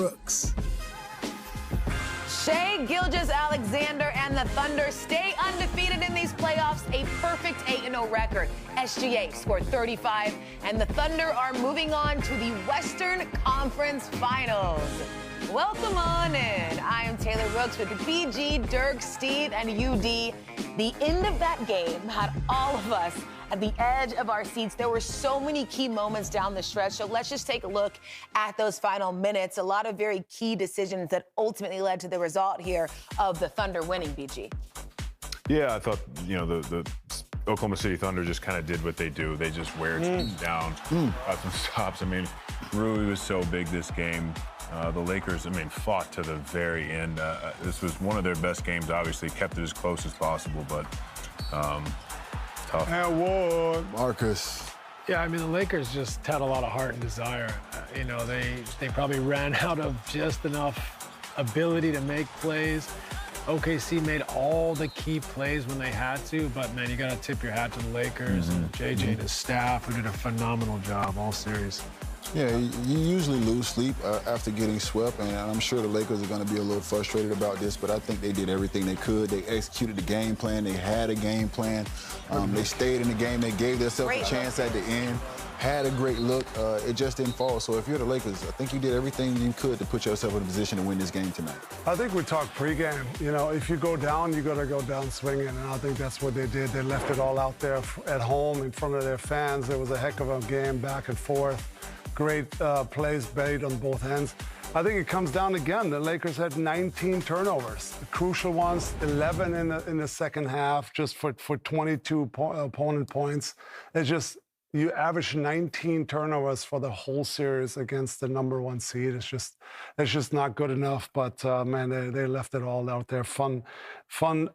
Brooks. Shai Gilgeous-Alexander and the Thunder stay undefeated in these playoffs, a perfect 8-0 record. SGA scored 35, and the Thunder are moving on to the Western Conference Finals. Welcome on in. I am Taylor Brooks with PG, Dirk, Steve, and UD. The end of that game had all of us at the edge of our seats. There were so many key moments down the stretch, so let's just take a look at those final minutes. A lot of very key decisions that ultimately led to the result here of the Thunder winning, BG. Yeah, I thought, the Oklahoma City Thunder just kind of did what they do. They just wear teams down, got some stops. I mean, Rui was so big this game. The Lakers, fought to the very end. This was one of their best games, obviously. Kept it as close as possible, but tough. And Ward. Marcus. Yeah, the Lakers just had a lot of heart and desire. They probably ran out of just enough ability to make plays. OKC made all the key plays when they had to, but, man, you got to tip your hat to the Lakers and JJ and his staff, who did a phenomenal job all series. Yeah, you usually lose sleep after getting swept, and I'm sure the Lakers are going to be a little frustrated about this, but I think they did everything they could. They executed the game plan. They had a game plan. They stayed in the game. They gave themselves a chance at the end. Had a great look. It just didn't fall. So if you're the Lakers, I think you did everything you could to put yourself in a position to win this game tonight. I think we talked pregame. If you go down, you got to go down swinging, and I think that's what they did. They left it all out there at home in front of their fans. It was a heck of a game, back and forth. Great plays made on both ends. I think it comes down again. The Lakers had 19 turnovers, the crucial ones, 11 in the second half, just for 22 opponent points. It's just, you average 19 turnovers for the whole series against the #1 seed. It's just not good enough. But man, they left it all out there. Fun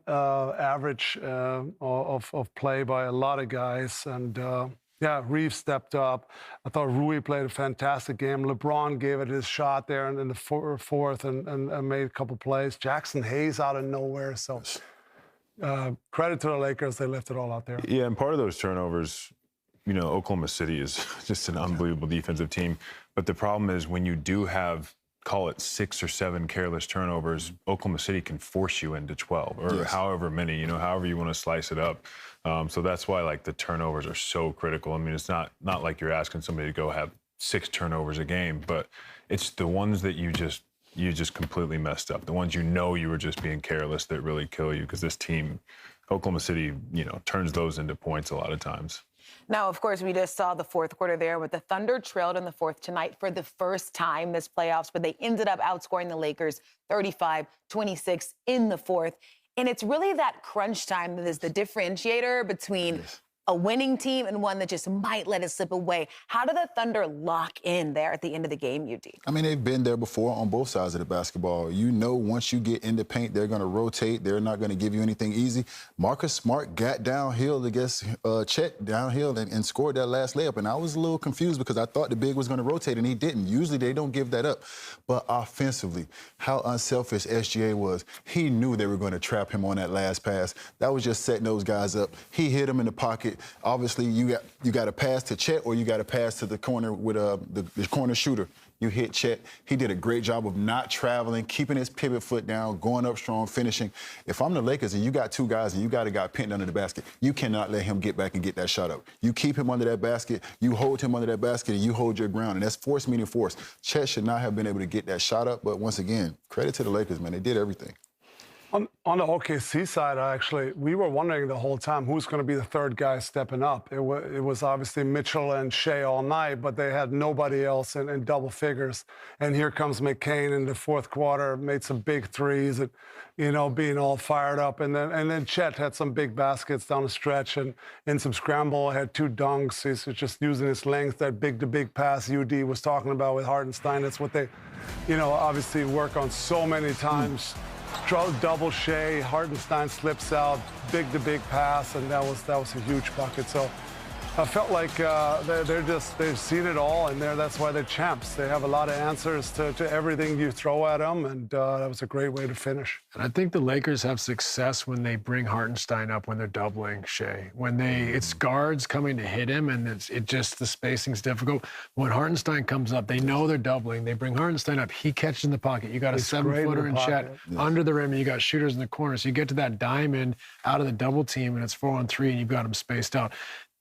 average of play by a lot of guys, and. Yeah, Reeves stepped up. I thought Rui played a fantastic game. LeBron gave it his shot there in the fourth and made a couple plays. Jackson Hayes out of nowhere. So credit to the Lakers. They left it all out there. Yeah, and part of those turnovers, Oklahoma City is just an unbelievable defensive team. But the problem is when you do have, call it 6 or 7 careless turnovers, Oklahoma City can force you into 12 or however many, however you want to slice it up. So that's why, the turnovers are so critical. It's not like you're asking somebody to go have 6 turnovers a game, but it's the ones that you just completely messed up. The ones you were just being careless that really kill you, because this team, Oklahoma City, turns those into points a lot of times. Now, of course, we just saw the fourth quarter there with the Thunder trailed in the fourth tonight for the first time this playoffs, but they ended up outscoring the Lakers 35-26 in the fourth. And it's really that crunch time that is the differentiator between a winning team and one that just might let it slip away. How do the Thunder lock in there at the end of the game, UD? They've been there before on both sides of the basketball. Once you get in the paint, they're going to rotate. They're not going to give you anything easy. Marcus Smart got downhill against Chet downhill and scored that last layup. And I was a little confused because I thought the big was going to rotate, and he didn't. Usually they don't give that up. But offensively, how unselfish SGA was. He knew they were going to trap him on that last pass. That was just setting those guys up. He hit him in the pocket. Obviously, you got to pass to Chet, or you got to pass to the corner with the corner shooter. You hit Chet. He did a great job of not traveling, keeping his pivot foot down, going up strong, finishing. If I'm the Lakers and you got 2 guys and you got a guy pinned under the basket, you cannot let him get back and get that shot up. You keep him under that basket, you hold him under that basket, and you hold your ground. And that's force meaning force. Chet should not have been able to get that shot up. But once again, credit to the Lakers, man. They did everything. On the OKC side, we were wondering the whole time who's going to be the third guy stepping up. It was obviously Mitchell and Shai all night, but they had nobody else in double figures. And here comes McCain in the fourth quarter, made some big threes, and, being all fired up. And then Chet had some big baskets down the stretch, and in some scramble, had 2 dunks. He's just using his length, that big-to-big pass UD was talking about with Hartenstein. That's what they, obviously work on so many times. Double Shai, Hartenstein slips out, big-to-big pass, and that was a huge bucket. So I felt like they've seen it all, and that's why they're champs. They have a lot of answers to everything you throw at them, and that was a great way to finish. And I think the Lakers have success when they bring Hartenstein up when they're doubling Shea. When it's guards coming to hit him, and the spacing's difficult. When Hartenstein comes up, they know they're doubling. They bring Hartenstein up. He catches in the pocket. You got a 7-footer in Chet under the rim, and you got shooters in the corner. So you get to that diamond out of the double team, and it's 4-on-3, and you've got them spaced out.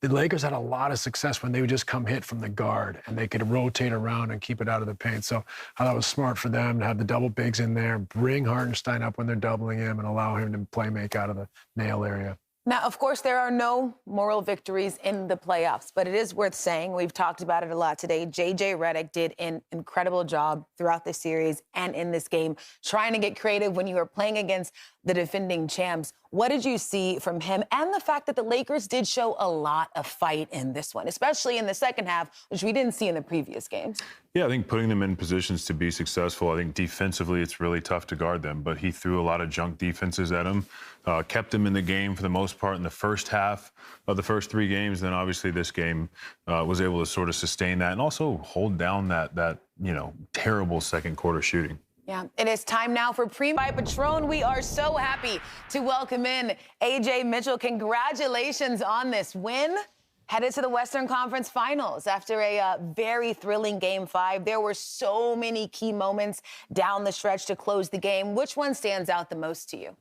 The Lakers had a lot of success when they would just come hit from the guard and they could rotate around and keep it out of the paint. So I thought it was smart for them to have the double bigs in there, bring Hartenstein up when they're doubling him, and allow him to play make out of the nail area. Now, of course, there are no moral victories in the playoffs, but it is worth saying, we've talked about it a lot today, J.J. Redick did an incredible job throughout the series and in this game, trying to get creative when you were playing against the defending champs. What did you see from him, and the fact that the Lakers did show a lot of fight in this one, especially in the second half, which we didn't see in the previous games? Yeah, I think putting them in positions to be successful. I think defensively it's really tough to guard them, but he threw a lot of junk defenses at him, kept them in the game for the most part in the first half of the first 3 games. Then obviously this game was able to sort of sustain that and also hold down that terrible second quarter shooting. Yeah, it is time now for by Patron. We are so happy to welcome in Ajay Mitchell. Congratulations on this win. Headed to the Western Conference Finals after a very thrilling Game 5. There were so many key moments down the stretch to close the game. Which one stands out the most to you?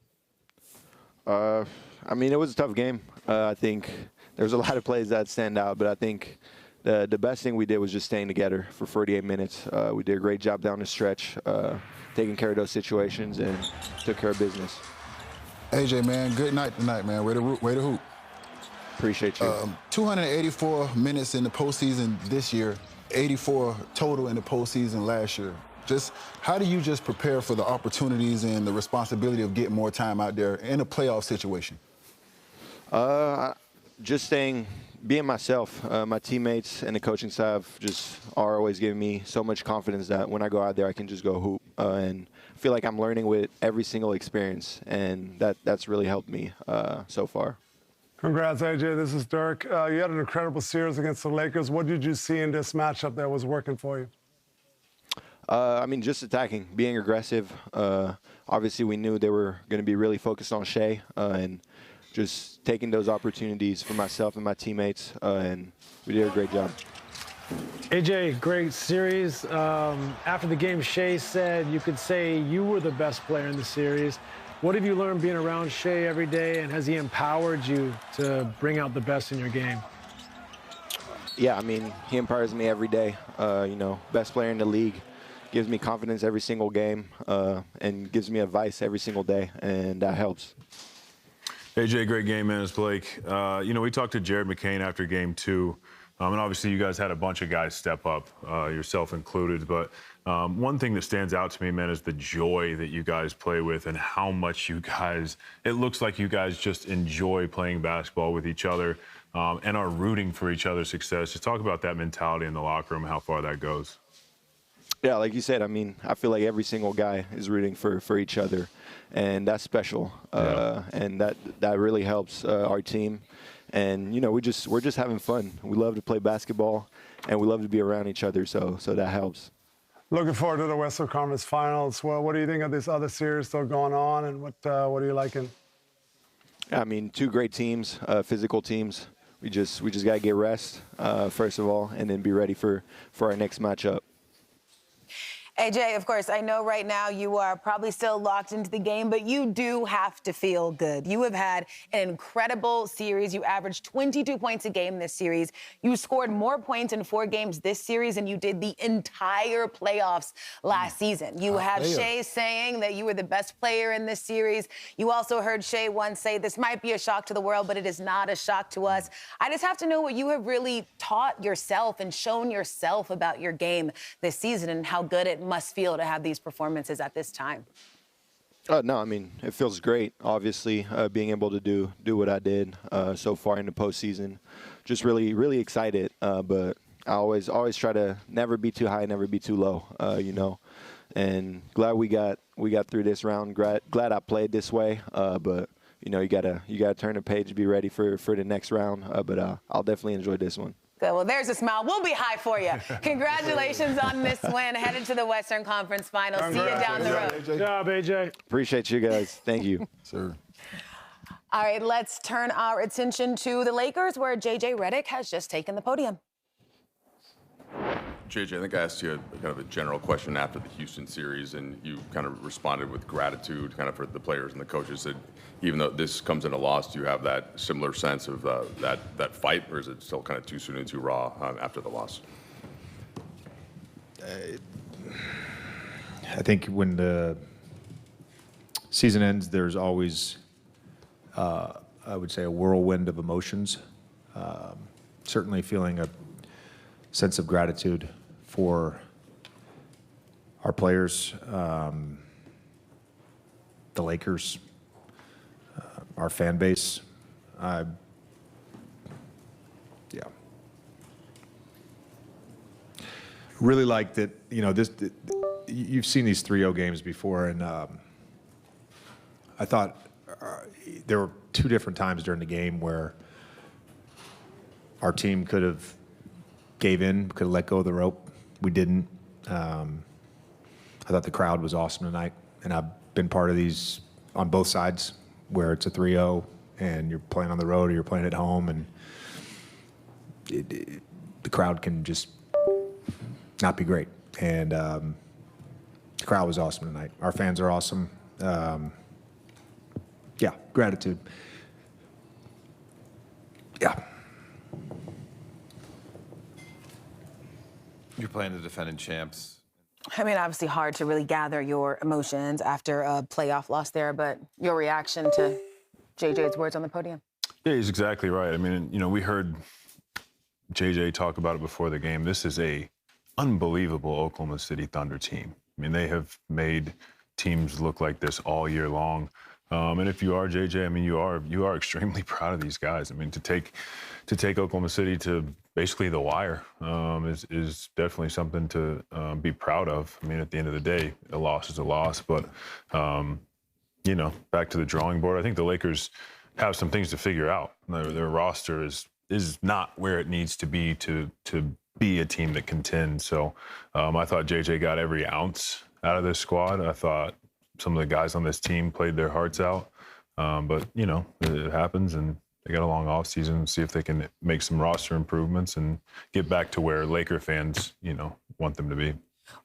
I mean, it was a tough game. I think there's a lot of plays that stand out, but I think the best thing we did was just staying together for 48 minutes. We did a great job down the stretch, taking care of those situations, and took care of business. AJ, man, good night tonight, man. Way to hoop. Appreciate you. 284 minutes in the postseason this year, 84 total in the postseason last year. Just how do you just prepare for the opportunities and the responsibility of getting more time out there in a playoff situation? Just being myself. My teammates and the coaching staff are always giving me so much confidence that when I go out there, I can just go hoop. And I feel like I'm learning with every single experience, and that's really helped me so far. Congrats, AJ. This is Dirk. You had an incredible series against the Lakers. What did you see in this matchup that was working for you? I mean, just attacking, being aggressive. Obviously, we knew they were going to be really focused on Shea, and just taking those opportunities for myself and my teammates, and we did a great job. AJ, great series. After the game, Shea said you could say you were the best player in the series. What have you learned being around Shea every day, and has he empowered you to bring out the best in your game? Yeah, I mean, he empowers me every day. Best player in the league, gives me confidence every single game, and gives me advice every single day, and that helps. AJ, great game, man. It's Blake. We talked to Jared McCain after Game 2, and obviously you guys had a bunch of guys step up, yourself included. But one thing that stands out to me, man, is the joy that you guys play with and how much it looks like you guys just enjoy playing basketball with each other and are rooting for each other's success. Just talk about that mentality in the locker room, how far that goes. Yeah, like you said, I mean, I feel like every single guy is rooting for each other, and that's special. And that really helps our team. And we're just having fun. We love to play basketball, and we love to be around each other. So that helps. Looking forward to the Western Conference Finals. Well, what do you think of this other series still going on, and what are you liking? I mean, 2 great teams, physical teams. We just got to get rest first of all, and then be ready for our next matchup. AJ, of course, I know right now you are probably still locked into the game, but you do have to feel good. You have had an incredible series. You averaged 22 points a game this series. You scored more points in 4 games this series than you did the entire playoffs last season. You have Shea saying that you were the best player in this series. You also heard Shea once say, this might be a shock to the world, but it is not a shock to us. I just have to know what you have really taught yourself and shown yourself about your game this season and how good it must feel to have these performances at this time. No, I mean, it feels great, obviously, being able to do what I did so far in the postseason. Just really, really excited, but I always try to never be too high, never be too low, And glad we got through this round. Glad I played this way, but, you gotta turn the page, be ready for the next round. But I'll definitely enjoy this one. Good. Well, there's a smile. We'll be high for you. Congratulations on this win. Headed to the Western Conference Finals. See you down the road. Good job, AJ. Appreciate you guys. Thank you. Sir. All right, let's turn our attention to the Lakers, where J.J. Redick has just taken the podium. JJ, I think I asked you kind of a general question after the Houston series, and you kind of responded with gratitude kind of for the players and the coaches. That even though this comes in a loss, do you have that similar sense of that fight, or is it still kind of too soon and too raw after the loss? I think when the season ends, there's always, I would say, a whirlwind of emotions. Certainly feeling a sense of gratitude for our players, the Lakers, our fan base. Really like that, you've seen these 3-0 games before, and I thought there were 2 different times during the game where our team could have gave in, could have let go of the rope. We didn't. I thought the crowd was awesome tonight, and I've been part of these on both sides where it's a 3-0 and you're playing on the road or you're playing at home, and the crowd can just not be great. And the crowd was awesome tonight. Our fans are awesome. Gratitude. Yeah. You're playing the defending champs. I mean, obviously hard to really gather your emotions after a playoff loss there, but your reaction to JJ's words on the podium? Yeah, he's exactly right. I mean, we heard JJ talk about it before the game. This is a unbelievable Oklahoma City Thunder team. I mean, they have made teams look like this all year long. And if you are JJ, I mean, you are extremely proud of these guys. I mean, to take Oklahoma City to basically the wire is definitely something to be proud of. I mean, at the end of the day, a loss is a loss. But back to the drawing board. I think the Lakers have some things to figure out. Their roster is not where it needs to be to be a team that contends. So I thought JJ got every ounce out of this squad. I thought some of the guys on this team played their hearts out. But, it happens, and they got a long offseason, see if they can make some roster improvements and get back to where Laker fans, want them to be.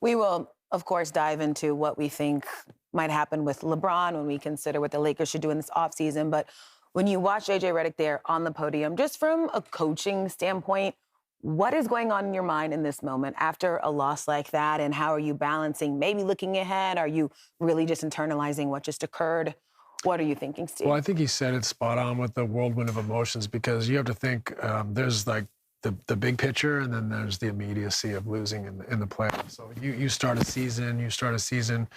We will, of course, dive into what we think might happen with LeBron when we consider what the Lakers should do in this offseason. But when you watch J.J. Redick there on the podium, just from a coaching standpoint, what is going on in your mind in this moment after a loss like that, and how are you balancing, maybe looking ahead? Are you really just internalizing what just occurred? What are you thinking, Steve? Well, I think he said it spot on with the whirlwind of emotions, because you have to think there's like the big picture, and then there's the immediacy of losing in the playoffs. So you start a season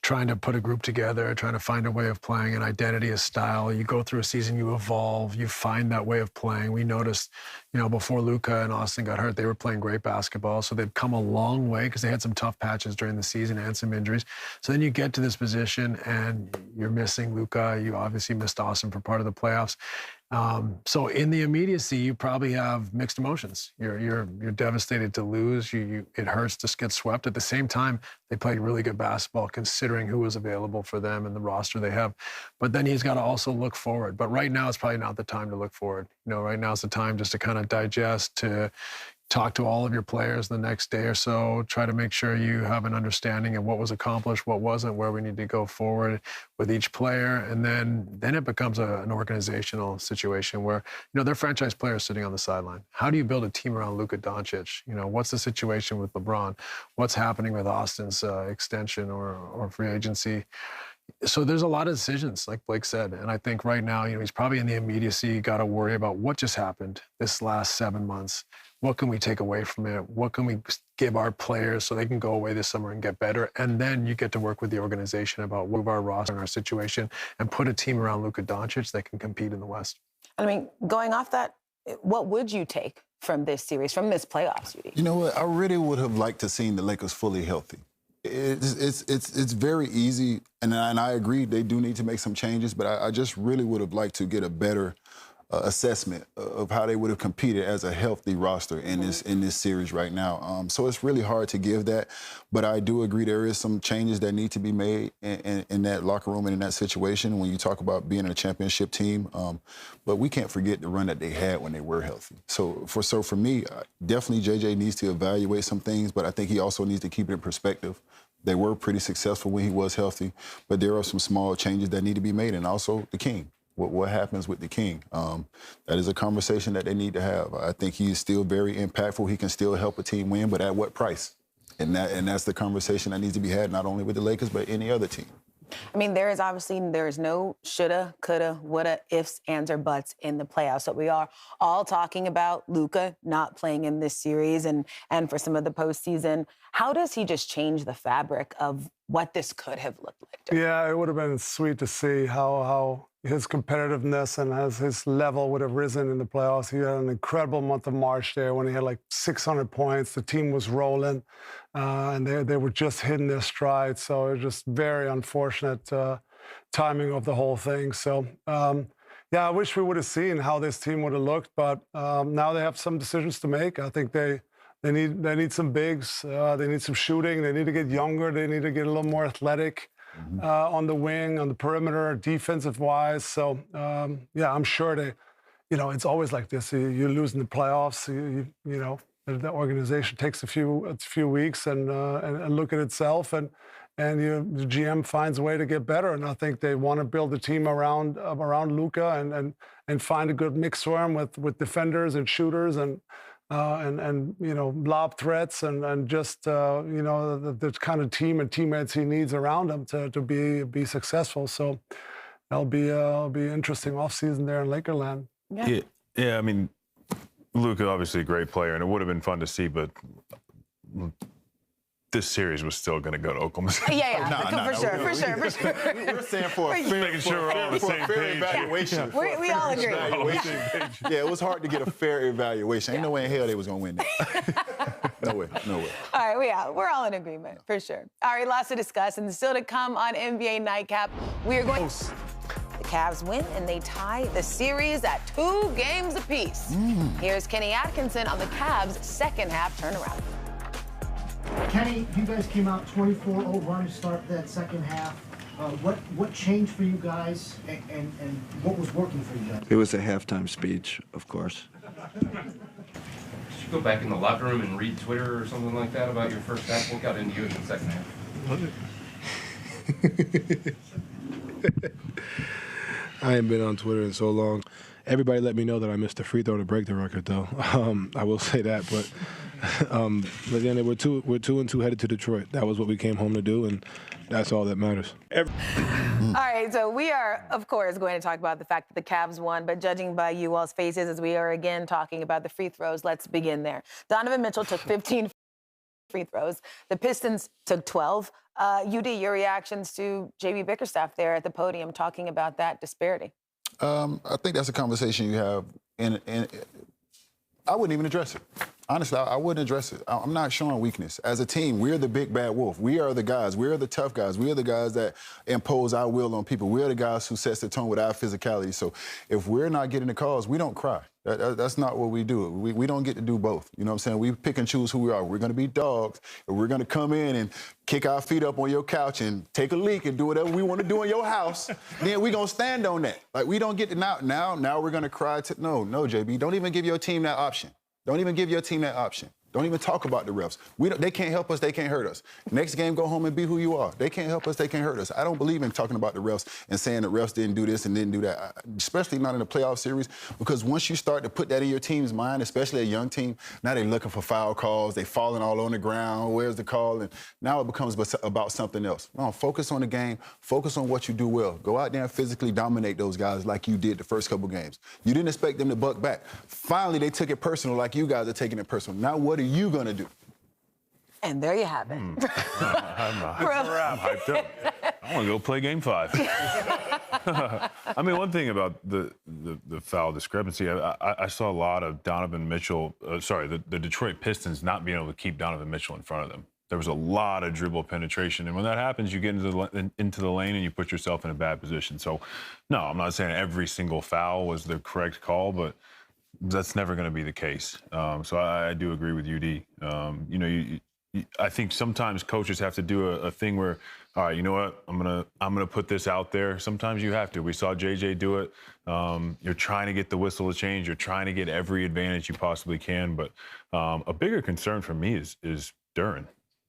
trying to put a group together, trying to find a way of playing, an identity, a style. You go through a season, you evolve, you find that way of playing. We noticed, before Luka and Austin got hurt, they were playing great basketball. So they've come a long way because they had some tough patches during the season and some injuries. So then you get to this position and you're missing Luka. You obviously missed Austin for part of the playoffs. So in the immediacy, you probably have mixed emotions. You're devastated to lose. It hurts to get swept. At the same time, they played really good basketball considering who was available for them and the roster they have. But then he's got to also look forward. But right now, it's probably not the time to look forward. Right now is the time just to kind of digest, to talk to all of your players the next day or so, try to make sure you have an understanding of what was accomplished, what wasn't, where we need to go forward with each player. And then it becomes an organizational situation where, they're franchise players sitting on the sideline. How do you build a team around Luka Doncic? What's the situation with LeBron? What's happening with Austin's extension or free agency? So there's a lot of decisions, like Blake said. And I think right now, he's probably in the immediacy, got to worry about what just happened this last 7 months. What can we take away from it? What can we give our players so they can go away this summer and get better? And then you get to work with the organization about move our roster and our situation and put a team around Luka Doncic that can compete in the West. I mean, going off that, what would you take from this series, from this playoffs? You know what? I really would have liked to seen the Lakers fully healthy. It's very easy And I agree they do need to make some changes, but I just really would have liked to get a better assessment of how they would have competed as a healthy roster in this series right now. So it's really hard to give that, but I do agree there is some changes that need to be made in that locker room and in that situation when you talk about being a championship team. But we can't forget the run that they had when they were healthy. So for me, definitely JJ needs to evaluate some things, but I think he also needs to keep it in perspective. They were pretty successful when he was healthy, but there are some small changes that need to be made, and also the King. What happens with the King? That is a conversation that they need to have. I think he is still very impactful. He can still help a team win, but at what price? And that's the conversation that needs to be had, not only with the Lakers, but any other team. I mean, there is no shoulda, coulda, woulda, ifs, ands, or buts in the playoffs. So we are all talking about Luka not playing in this series and for some of the postseason. How does he just change the fabric of what this could have looked like? Yeah, it would have been sweet to see how his competitiveness and as his level would have risen in the playoffs. He had an incredible month of March there when he had like 600 points. The team was rolling, and they were just hitting their stride. So it was just very unfortunate timing of the whole thing. So, yeah, I wish we would have seen how this team would have looked, but now they have some decisions to make. I think they need some bigs. They need some shooting. They need to get younger. They need to get a little more athletic. On the wing, on the perimeter, defensive-wise. So, yeah, I'm sure it's always like this. You lose in the playoffs, the organization takes a few weeks and look at itself, and the GM finds a way to get better. And I think they want to build a team around Luka and find a good mix for him with defenders and shooters and lob threats and just the kind of team and teammates he needs around him to be successful. So that'll be an interesting offseason there in Lakerland. Yeah. I mean, Luka obviously a great player, and it would have been fun to see, but this series was still going to go to Oklahoma City. For sure. We're saying for a fair, making sure we're all on the same page. Evaluation. We all agree. Yeah, it was hard to get a fair evaluation. Ain't no way in hell they was going to win that. No way. All right, we're all in agreement, for sure. All right, lots to discuss, and still to come on NBA Nightcap. We are going... The Cavs win, and they tie the series at 2 games apiece. Here's Kenny Atkinson on the Cavs' second-half turnaround. Kenny, you guys came out 24-0 run to start that second half. What changed for you guys, and what was working for you guys? It was a halftime speech, of course. Did you go back in the locker room and read Twitter or something like that about your first half? What got into you in the second half? I ain't been on Twitter in so long. Everybody let me know that I missed a free throw to break the record, though. I will say that, but then we're 2-2 headed to Detroit. That was what we came home to do, and that's all that matters. All right, so we are, of course, going to talk about the fact that the Cavs won, but judging by you all's faces as we are again talking about the free throws, let's begin there. Donovan Mitchell took 15 free throws. The Pistons took 12. UD, your reactions to JB Bickerstaff there at the podium talking about that disparity? I think that's a conversation you have, and I wouldn't even address it. Honestly, I wouldn't address it. I'm not showing weakness. As a team, we're the big bad wolf. We are the guys. We're the tough guys. We are the guys that impose our will on people. We're the guys who sets the tone with our physicality. So if we're not getting the calls, we don't cry. That's not what we do. We don't get to do both. You know what I'm saying? We pick and choose who we are. We're going to be dogs, and we're going to come in and kick our feet up on your couch and take a leak and do whatever we want to do in your house. Then we're going to stand on that. Like, we don't get to now we're going to cry. No, JB, don't even give your team that option. Don't even give your team that option. Don't even talk about the refs. They can't help us. They can't hurt us. Next game, go home and be who you are. They can't help us. They can't hurt us. I don't believe in talking about the refs and saying the refs didn't do this and didn't do that, especially not in a playoff series, because once you start to put that in your team's mind, especially a young team, now they're looking for foul calls. They're falling all on the ground. Where's the call? And now it becomes about something else. No, focus on the game. Focus on what you do well. Go out there and physically dominate those guys like you did the first couple games. You didn't expect them to buck back. Finally, they took it personal like you guys are taking it personal. Now what are you going to do? And there you have it. I'm hyped up. I want to go play Game 5. I mean, one thing about the foul discrepancy, I saw a lot of Donovan Mitchell, the Detroit Pistons not being able to keep Donovan Mitchell in front of them. there was a lot of dribble penetration. And when that happens, you get into the lane and you put yourself in a bad position. So, no, I'm not saying every single foul was the correct call, but that's never going to be the case. So I do agree with UD. I think sometimes coaches have to do a thing where, all right, you know what, I'm gonna put this out there. Sometimes you have to. We saw JJ do it. You're trying to get the whistle to change. You're trying to get every advantage you possibly can. But a bigger concern for me is Duren.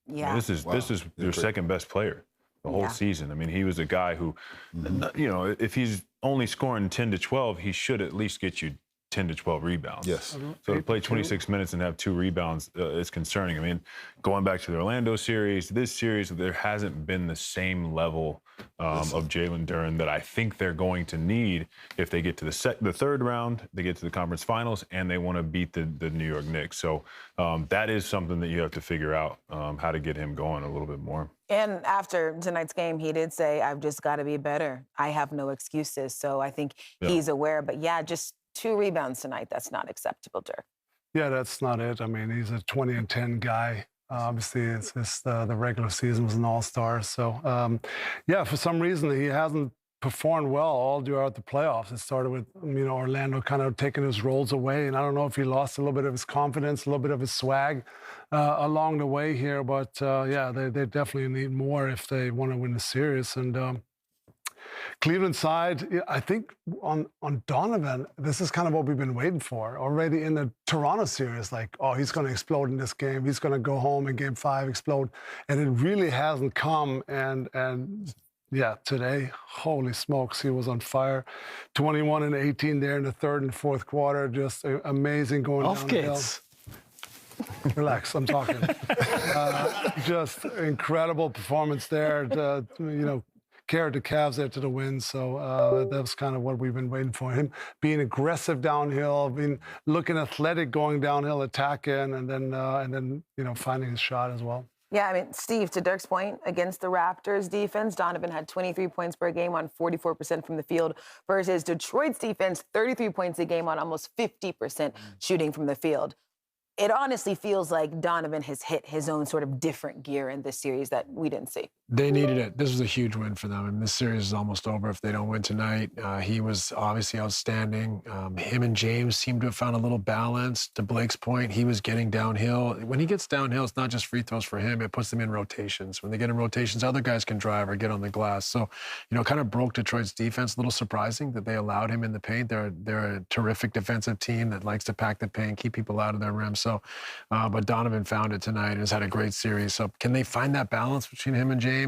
Yeah. I mean, this is your second best player the whole season. I mean, he was a guy who, if he's only scoring 10 to 12, he should at least get you 10 to 12 rebounds. Yes. So to play 26 minutes and have 2 rebounds is concerning. I mean, going back to the Orlando series, this series, there hasn't been the same level of Jalen Duren that I think they're going to need if they get to the third round, they get to the conference finals, and they want to beat the New York Knicks. So that is something that you have to figure out, how to get him going a little bit more. And after tonight's game, he did say, I've just got to be better. I have no excuses. So I think he's aware. But, yeah, just 2 rebounds tonight. That's not acceptable, Dirk. Yeah, that's not it. I mean, he's a 20-10 guy. Obviously, it's just the regular season was an all-star. So, for some reason, he hasn't performed well all throughout the playoffs. It started with, Orlando kind of taking his roles away. And I don't know if he lost a little bit of his confidence, a little bit of his swag along the way here. But, they definitely need more if they want to win the series. And Cleveland side, I think on Donovan, this is kind of what we've been waiting for. Already in the Toronto series, like, oh, he's going to explode in this game. He's going to go home in Game 5, explode. And it really hasn't come. And today, holy smokes, he was on fire. 21 and 18 there in the third and fourth quarter. Just amazing going down the hill. Relax, I'm talking. Just incredible performance there. Carried the Cavs there to the win, so that was kind of what we've been waiting for. Him being aggressive downhill, being looking athletic going downhill, attacking, and then finding his shot as well. Yeah, I mean, Steve, to Dirk's point, against the Raptors defense, Donovan had 23 points per game on 44% from the field versus Detroit's defense, 33 points a game on almost 50% shooting from the field. It honestly feels like Donovan has hit his own sort of different gear in this series that we didn't see. They needed it. This was a huge win for them. And this series is almost over if they don't win tonight. He was obviously outstanding. Him and James seemed to have found a little balance. To Blake's point, he was getting downhill. When he gets downhill, it's not just free throws for him. It puts them in rotations. When they get in rotations, other guys can drive or get on the glass. So, kind of broke Detroit's defense. A little surprising that they allowed him in the paint. They're a terrific defensive team that likes to pack the paint, keep people out of their rim. So, but Donovan found it tonight and has had a great series. So can they find that balance between him and James?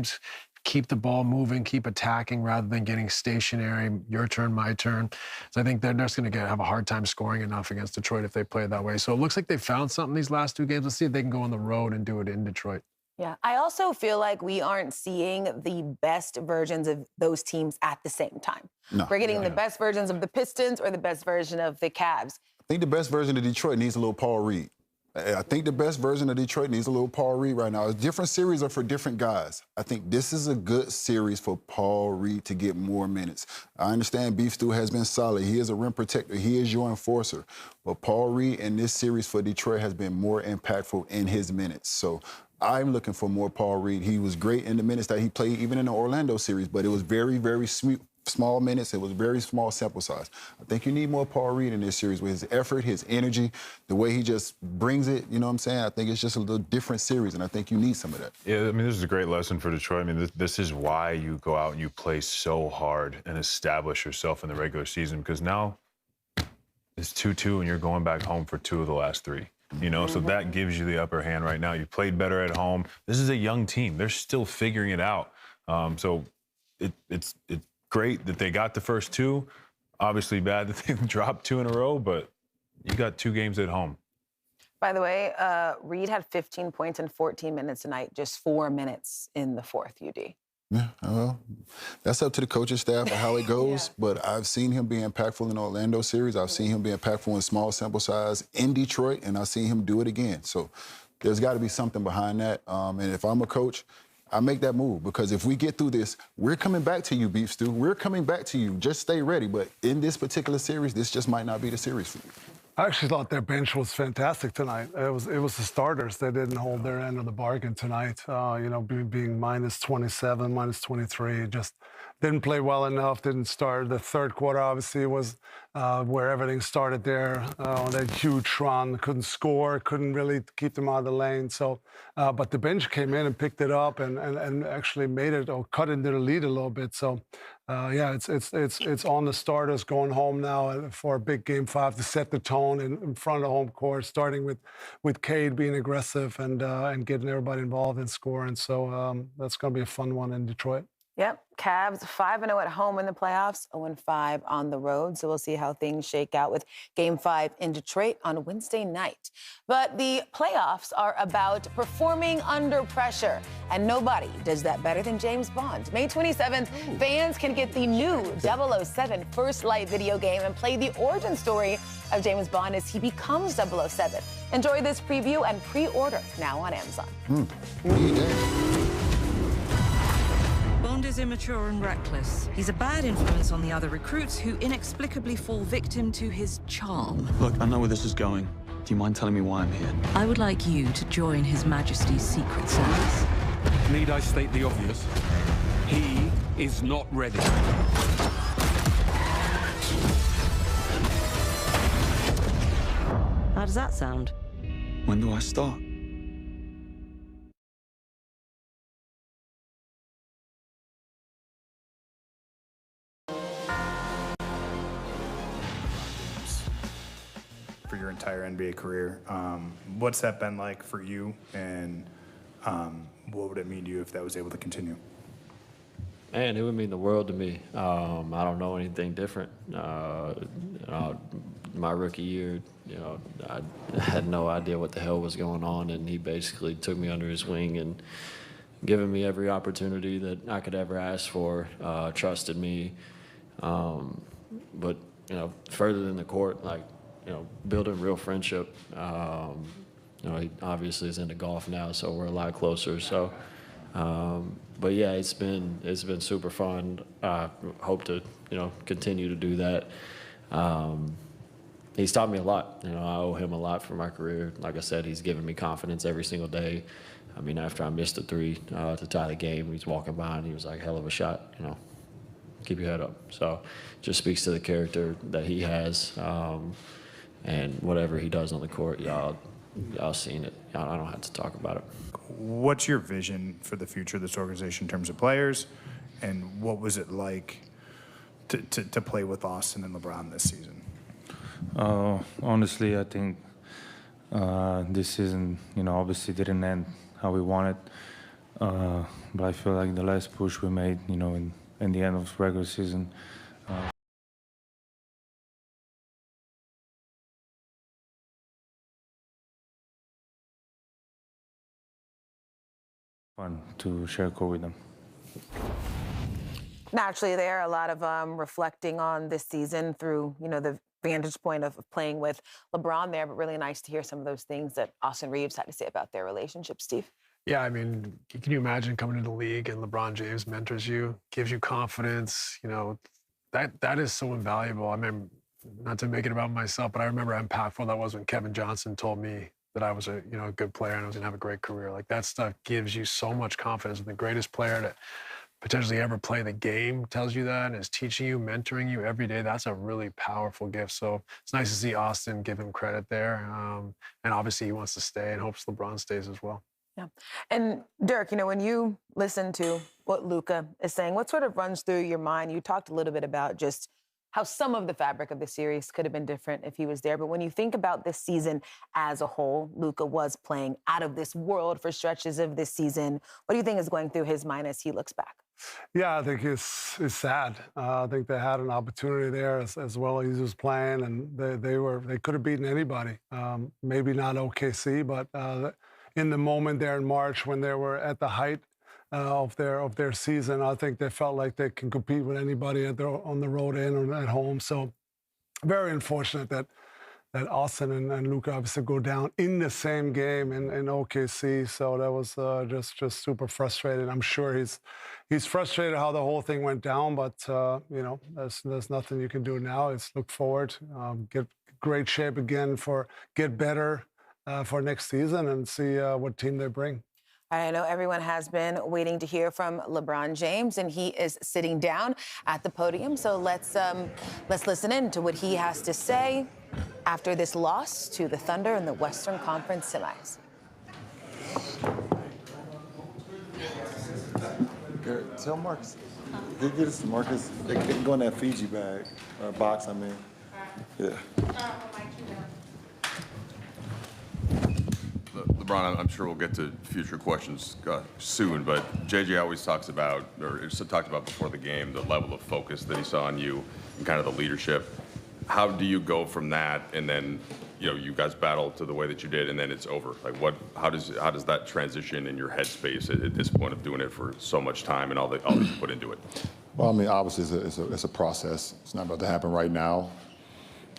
Keep the ball moving, keep attacking rather than getting stationary, your turn, my turn. So I think they're just going to have a hard time scoring enough against Detroit if they play that way. So it looks like they found something these last 2 games. Let's see if they can go on the road and do it in Detroit. Yeah, I also feel like we aren't seeing the best versions of those teams at the same time. No. We're getting the best versions of the Pistons or the best version of the Cavs. I think the best version of Detroit needs a little Paul Reed. I think the best version of Detroit needs a little Paul Reed right now. Different series are for different guys. I think this is a good series for Paul Reed to get more minutes. I understand Beef Stew has been solid. He is a rim protector. He is your enforcer. But Paul Reed in this series for Detroit has been more impactful in his minutes. So I'm looking for more Paul Reed. He was great in the minutes that he played, even in the Orlando series, but it was very, very small minutes. It was very small sample size. I think you need more Paul Reed in this series with his effort, his energy, the way he just brings it. You know what I'm saying? I think it's just a little different series, and I think you need some of that. Yeah, I mean, this is a great lesson for Detroit. I mean, this is why you go out and you play so hard and establish yourself in the regular season, because now it's 2-2 and you're going back home for 2 of the last 3. So that gives you the upper hand right now. You played better at home. This is a young team. They're still figuring it out. So it's great that they got the first 2. Obviously bad that they dropped 2 in a row, but you got 2 games at home. By the way, Reed had 15 points in 14 minutes tonight, just 4 minutes in the fourth, UD. Yeah, well, that's up to the coaching staff of how it goes. But I've seen him be impactful in the Orlando series. I've seen him be impactful in small sample size in Detroit, and I've seen him do it again. So there's got to be something behind that. And if I'm a coach, I make that move, because if we get through this, we're coming back to you, Beef Stew. We're coming back to you. Just stay ready. But in this particular series, this just might not be the series for you. I actually thought their bench was fantastic tonight. It was the starters that didn't hold their end of the bargain tonight. Being minus 27, minus 23, just didn't play well enough. Didn't start. The third quarter obviously was where everything started there. That huge run, couldn't score, couldn't really keep them out of the lane. So, but the bench came in and picked it up and actually made it or cut into the lead a little bit. So. It's on the starters going home now for a big Game 5 to set the tone in front of home court, starting with Cade being aggressive and getting everybody involved in scoring. So that's going to be a fun one in Detroit. Yep, Cavs 5-0 at home in the playoffs, 0-5 on the road. So we'll see how things shake out with Game 5 in Detroit on Wednesday night. But the playoffs are about performing under pressure, and nobody does that better than James Bond. May 27th, fans can get the new 007 First Light video game and play the origin story of James Bond as he becomes 007. Enjoy this preview and pre-order now on Amazon. Bond is immature and reckless. He's a bad influence on the other recruits who inexplicably fall victim to his charm. Look, I know where this is going. Do you mind telling me why I'm here? I would like you to join His Majesty's Secret Service. Need I state the obvious? He is not ready. How does that sound? When do I start? For your entire NBA career. What's that been like for you, and what would it mean to you if that was able to continue? Man, it would mean the world to me. I don't know anything different. My rookie year, I had no idea what the hell was going on, and he basically took me under his wing and given me every opportunity that I could ever ask for, trusted me. But, further than the court, building real friendship. He obviously is into golf now, so we're a lot closer. So, but yeah, it's been super fun. I hope to, continue to do that. He's taught me a lot. I owe him a lot for my career. Like I said, he's given me confidence every single day. I mean, after I missed the three to tie the game, he's walking by and he was like, "Hell of a shot, keep your head up." So, just speaks to the character that he has. And whatever he does on the court, y'all seen it. I don't have to talk about it. What's your vision for the future of this organization in terms of players, and what was it like to play with Austin and LeBron this season? Honestly, I think this season, obviously didn't end how we wanted. But I feel like the last push we made, in the end of regular season, fun to share court with them. Naturally, there are a lot of reflecting on this season through, the vantage point of playing with LeBron there, but really nice to hear some of those things that Austin Reeves had to say about their relationship, Steve. Yeah, I mean, can you imagine coming into the league and LeBron James mentors you, gives you confidence? That is so invaluable. I mean, not to make it about myself, but I remember how impactful that was when Kevin Johnson told me that I was a good player and I was gonna have a great career. Like, that stuff gives you so much confidence. And the greatest player to potentially ever play the game tells you that and is teaching you, mentoring you every day. That's a really powerful gift. So it's nice to see Austin give him credit there. And obviously he wants to stay and hopes LeBron stays as well. Yeah. And Dirk, when you listen to what Luka is saying, what sort of runs through your mind? You talked a little bit about just how some of the fabric of the series could have been different if he was there. But when you think about this season as a whole, Luka was playing out of this world for stretches of this season. What do you think is going through his mind as he looks back? Yeah, I think it's sad. I think they had an opportunity there as well as he was playing, and they could have beaten anybody. Maybe not OKC, but in the moment there in March when they were at the height of their season, I think they felt like they can compete with anybody on the road and at home. So very unfortunate that Austin and Luka obviously go down in the same game in OKC. So that was just super frustrating. I'm sure he's frustrated how the whole thing went down, but there's nothing you can do now. It's look forward, great shape again get better for next season and see what team they bring. I know everyone has been waiting to hear from LeBron James, and he is sitting down at the podium. So let's listen in to what he has to say after this loss to the Thunder in the Western Conference semis. Tell Marcus. Get us to Marcus. They can go in that Fiji bag, or box, I mean. Yeah. LeBron, I'm sure we'll get to future questions soon, but JJ always talks about, or talked about before the game, the level of focus that he saw in you and kind of the leadership. How do you go from that, and then, you guys battle to the way that you did, and then it's over? Like, how does that transition in your headspace at this point of doing it for so much time and all that you put into it? Well, I mean, obviously it's a process. It's not about to happen right now.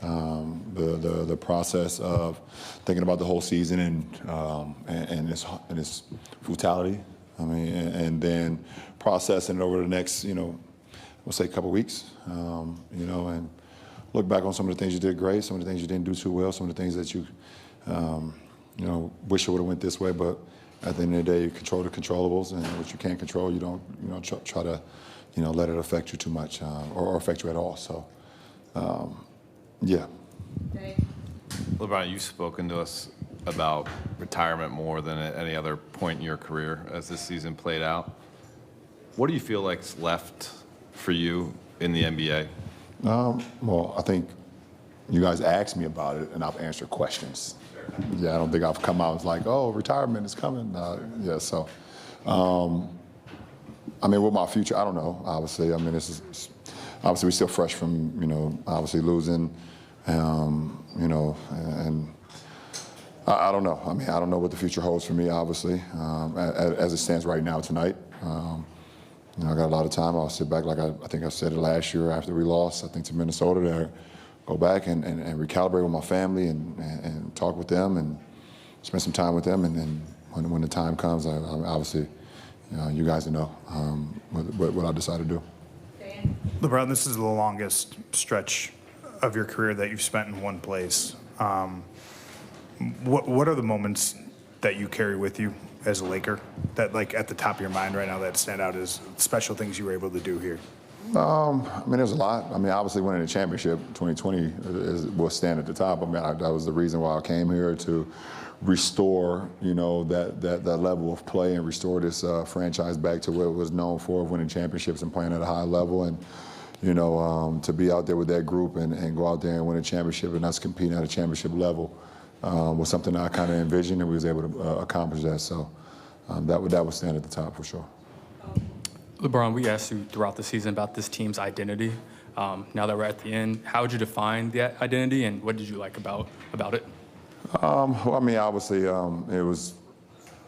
The process of thinking about the whole season and its brutality. I mean, and then processing it over the next, we'll say a couple weeks, and look back on some of the things you did great, some of the things you didn't do too well, some of the things that you, wish it would have went this way. But at the end of the day, you control the controllables, and what you can't control, you don't try to, let it affect you too much or affect you at all. So. Yeah. LeBron, you've spoken to us about retirement more than at any other point in your career as this season played out. What do you feel like's left for you in the NBA? Well, I think you guys asked me about it, and I've answered questions. Yeah, I don't think I've come out and like, oh, retirement is coming. Yeah, so, I mean, with my future, I don't know, obviously. I mean, obviously we're still fresh from, obviously losing. And I don't know. I mean, I don't know what the future holds for me, obviously, as it stands right now tonight. I got a lot of time. I'll sit back, like I think I said it last year after we lost, I think, to Minnesota, to go back and recalibrate with my family and talk with them and spend some time with them. And then when the time comes, I obviously, you guys know what I decide to do. LeBron, this is the longest stretch of your career that you've spent in one place. What are the moments that you carry with you as a Laker that, like, at the top of your mind right now that stand out as special things you were able to do here? I mean, there's a lot. I mean, obviously winning the championship 2020 will stand at the top. I mean, that was the reason why I came here, to restore, that level of play and restore this franchise back to what it was known for, winning championships and playing at a high level. And to be out there with that group and go out there and win a championship and us competing at a championship level was something that I kind of envisioned, and we was able to accomplish that. So that would stand at the top for sure. LeBron, we asked you throughout the season about this team's identity. Now that we're at the end, how would you define the identity, and what did you like about it? Well, I mean, obviously, it was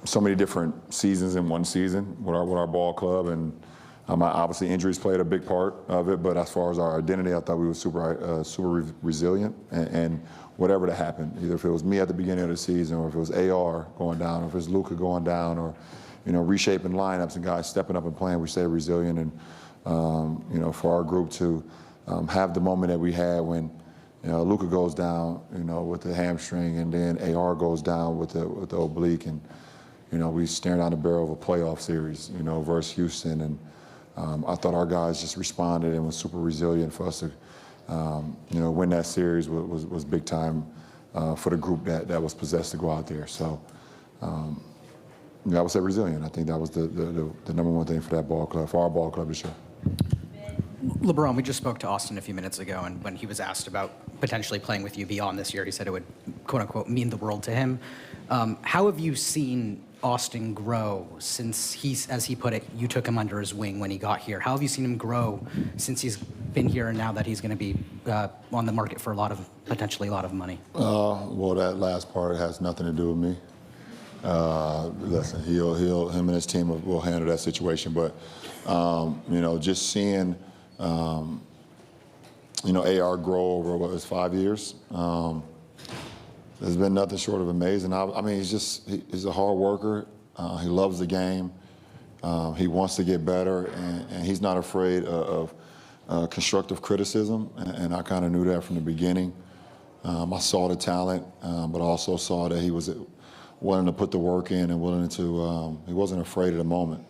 so many different seasons in one season with our ball club, and obviously injuries played a big part of it. But as far as our identity, I thought we were super resilient, and whatever that happened, either if it was me at the beginning of the season, or if it was AR going down, or if it was Luka going down, or reshaping lineups and guys stepping up and playing, we stayed resilient. And for our group to have the moment that we had when Luka goes down, with the hamstring, and then AR goes down with the oblique, and we staring down the barrel of a playoff series, versus Houston. And I thought our guys just responded and was super resilient for us to, win that series was big time for the group that was possessed to go out there. So I would say resilient. I think that was the number one thing for that ball club, for our ball club this year. LeBron, we just spoke to Austin a few minutes ago, and when he was asked about potentially playing with you beyond this year, he said it would, quote unquote, mean the world to him. How have you seen Austin grow since as he put it, you took him under his wing when he got here? How have you seen him grow since he's been here and now that he's going to be on the market for potentially a lot of money? Well, that last part has nothing to do with me. Listen, him and his team will handle that situation. But, just seeing, AR grow over, 5 years, there's been nothing short of amazing. I mean, he's a hard worker. He loves the game. He wants to get better, and he's not afraid of constructive criticism. And I kind of knew that from the beginning. I saw the talent, but I also saw that he was willing to put the work in and willing to, he wasn't afraid of the moment.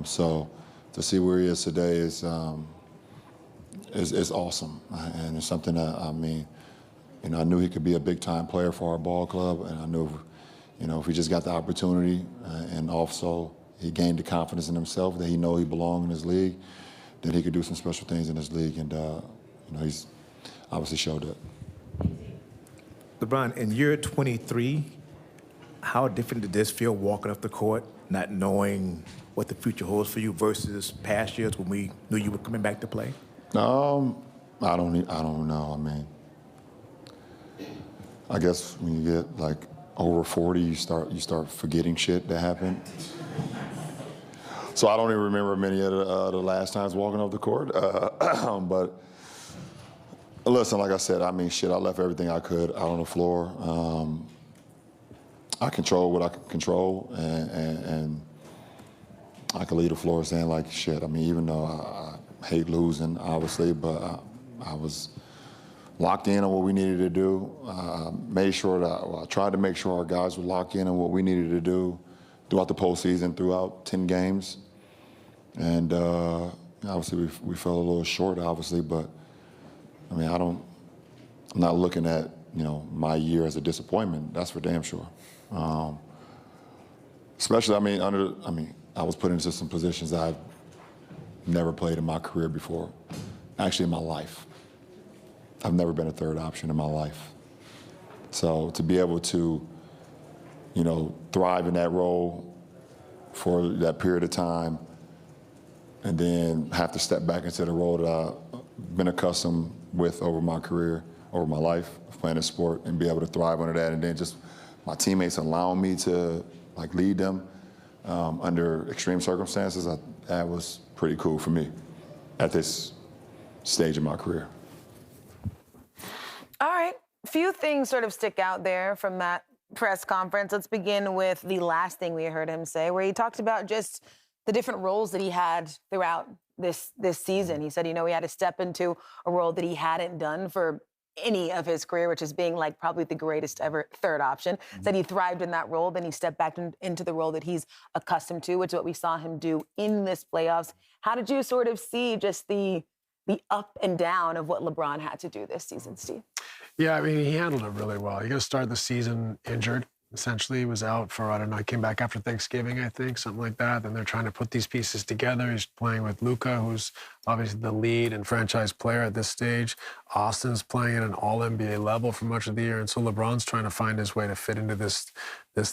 So to see where he is today is awesome. And it's something that, I mean, you know, I knew he could be a big-time player for our ball club, and I knew, you know, if he just got the opportunity and also he gained the confidence in himself that he know he belonged in his league, then he could do some special things in his league, and, you know, he's obviously showed that. LeBron, in year 23, how different did this feel walking off the court, not knowing what the future holds for you versus past years when we knew you were coming back to play? I don't know. I mean, I guess when you get like over 40, you start forgetting shit that happened. So I don't even remember many of the last times walking off the court. But listen, like I said, I mean, shit, I left everything I could out on the floor. I control what I can control, and I can leave the floor saying like, shit. I mean, even though I hate losing, obviously, but I was locked in on what we needed to do. Made sure that I tried to make sure our guys were locked in on what we needed to do throughout the postseason, throughout 10 games. And obviously we fell a little short, obviously, but I mean, I'm not looking at, you know, my year as a disappointment. That's for damn sure. Especially, I was put into some positions that I've never played in my career before, actually in my life. I've never been a third option in my life. So to be able to, you know, thrive in that role for that period of time and then have to step back into the role that I've been accustomed with over my career, over my life of playing a sport, and be able to thrive under that, and then just my teammates allowing me to like lead them under extreme circumstances, that was pretty cool for me at this stage of my career. All right. Few things sort of stick out there from that press conference. Let's begin with the last thing we heard him say, where he talked about just the different roles that he had throughout this season. He said, you know, he had to step into a role that he hadn't done for any of his career, which is being like probably the greatest ever third option. Said he thrived in that role, then he stepped back into the role that he's accustomed to, which is what we saw him do in this playoffs. How did you sort of see just the up and down of what LeBron had to do this season, Steve? Yeah, I mean, he handled it really well. He got to start the season injured. Essentially, he was out for, I don't know, he came back after Thanksgiving, I think, something like that. Then they're trying to put these pieces together. He's playing with Luka, who's obviously the lead and franchise player at this stage. Austin's playing at an all-NBA level for much of the year. And so LeBron's trying to find his way to fit into this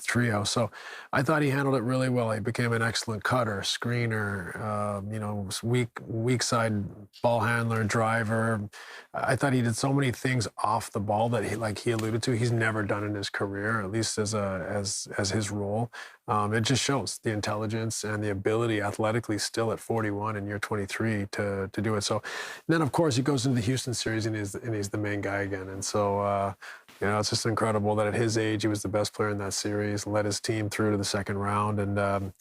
trio. So I thought he handled it really well. He became an excellent cutter, screener, you know, weak side ball handler, driver. I thought he did so many things off the ball that he alluded to, he's never done in his career, at least as his role. It just shows the intelligence and the ability athletically still at 41 in year 23 to do it. So then, of course, he goes into the Houston series and he's the main guy again. And so, you know, it's just incredible that at his age, he was the best player in that series, led his team through to the second round. And,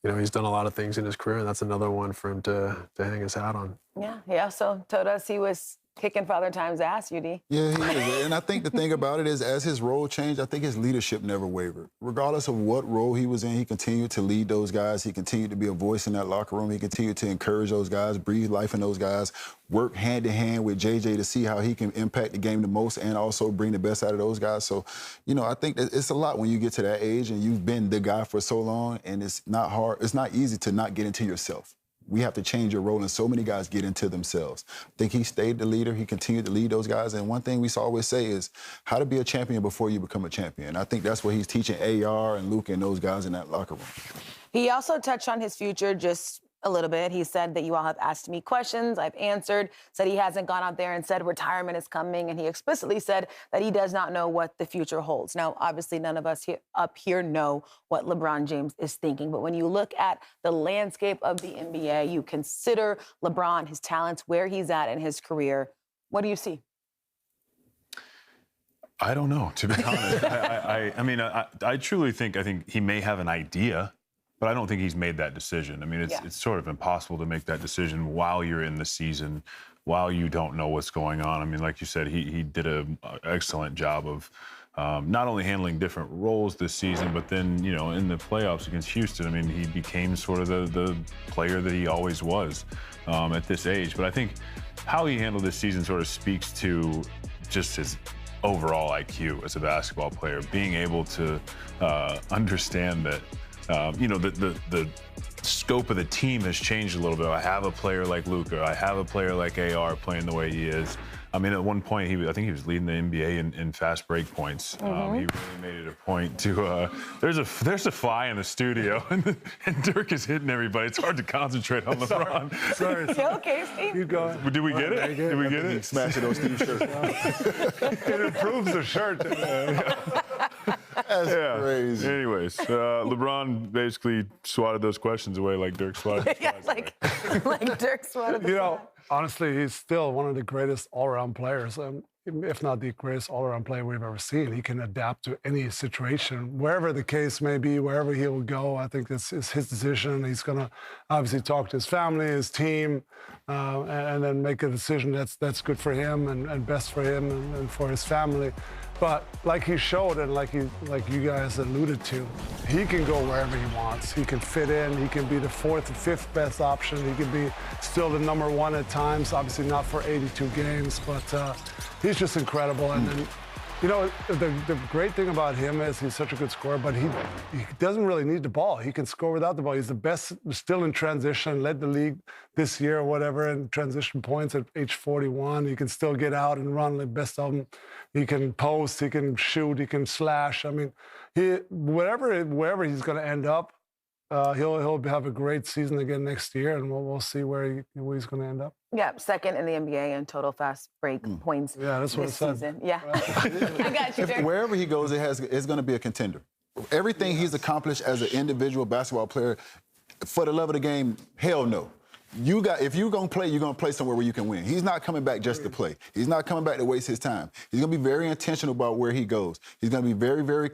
you know, he's done a lot of things in his career, and that's another one for him to hang his hat on. Yeah, he also told us he was kicking Father Time's ass, UD. Yeah, he is. And I think the thing about it is, as his role changed, I think his leadership never wavered. Regardless of what role he was in, he continued to lead those guys. He continued to be a voice in that locker room. He continued to encourage those guys, breathe life in those guys, work hand in hand with JJ to see how he can impact the game the most and also bring the best out of those guys. So, you know, I think that it's a lot when you get to that age and you've been the guy for so long, and it's not hard. It's not easy to not get into yourself. We have to change your role, and so many guys get into themselves. I think he stayed the leader. He continued to lead those guys. And one thing we always say is how to be a champion before you become a champion. I think that's what he's teaching AR and Luke and those guys in that locker room. He also touched on his future just a little bit. He said that you all have asked me questions. I've answered. Said he hasn't gone out there and said retirement is coming. And he explicitly said that he does not know what the future holds. Now, obviously, none of us up here know what LeBron James is thinking. But when you look at the landscape of the NBA, you consider LeBron, his talents, where he's at in his career. What do you see? I don't know, to be honest. I mean, I truly think he may have an idea But I don't think he's made that decision. I mean, it's sort of impossible to make that decision while you're in the season, while you don't know what's going on. I mean, like you said, he did an excellent job of not only handling different roles this season, but then, you know, in the playoffs against Houston, I mean, he became sort of the player that he always was at this age. But I think how he handled this season sort of speaks to just his overall IQ as a basketball player, being able to understand that, you know, the scope of the team has changed a little bit. I have a player like Luka. I have a player like AR playing the way he is. I mean, at one point, I think he was leading the NBA in fast break points. He really made it a point to. There's a fly in the studio, and Dirk is hitting everybody. It's hard to concentrate on LeBron. Sorry. You okay, Steve? You go. Did we get it? Did we get it? Smashing those Steve shirts. It improves the shirt. That's crazy. Anyways, LeBron basically swatted those questions away like Dirk swatted. Yeah, like Dirk swatted the You know, honestly, he's still one of the greatest all-around players, if not the greatest all-around player we've ever seen. He can adapt to any situation, wherever the case may be, wherever he will go. I think this is his decision. He's going to obviously talk to his family, his team, and then make a decision that's good for him and best for him and for his family. But like he showed and like you guys alluded to, he can go wherever he wants. He can fit in. He can be the fourth or fifth best option. He can be still the number one at times, obviously not for 82 games, but he's just incredible. And then, you know, the great thing about him is he's such a good scorer, but he doesn't really need the ball. He can score without the ball. He's the best still in transition, led the league this year or whatever in transition points at age 41. He can still get out and run the best of them. He can post, he can shoot, he can slash. I mean, wherever he's going to end up, he'll have a great season again next year, and we'll see where he's going to end up. Yeah, second in the NBA in total fast break points. Yeah, that's what it said. Season. Yeah, I got you, Dirk. Wherever he goes, it's going to be a contender. Everything he's accomplished as an individual basketball player, for the love of the game, hell no. If you're going to play somewhere where you can win. He's not coming back just to play. He's not coming back to waste his time. He's going to be very intentional about where he goes. He's going to be very, very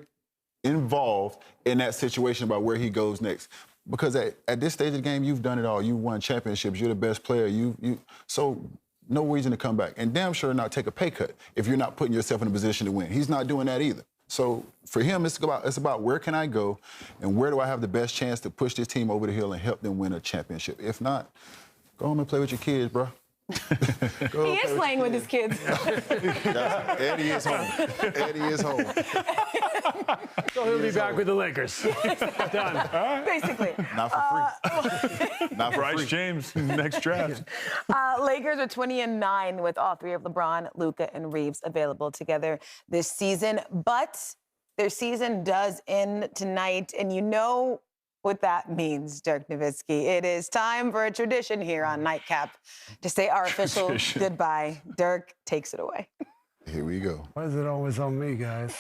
involved in that situation about where he goes next. Because at this stage of the game, you've done it all. You've won championships. You're the best player. So no reason to come back. And damn sure not take a pay cut if you're not putting yourself in a position to win. He's not doing that either. So for him, it's about where can I go and where do I have the best chance to push this team over the hill and help them win a championship. If not, go home and play with your kids, bro. He is playing with his kids. Eddie is home. Eddie is home. So he'll be back with the Lakers. Done. Basically. Not for free. Not for Bryce free. James, next draft. Lakers are 20-9 with all three of LeBron, Luka, and Reeves available together this season. But their season does end tonight, and you know what that means, Dirk Nowitzki. It is time for a tradition here on Nightcap to say our official goodbye. Dirk takes it away. Here we go. Why is it always on me, guys?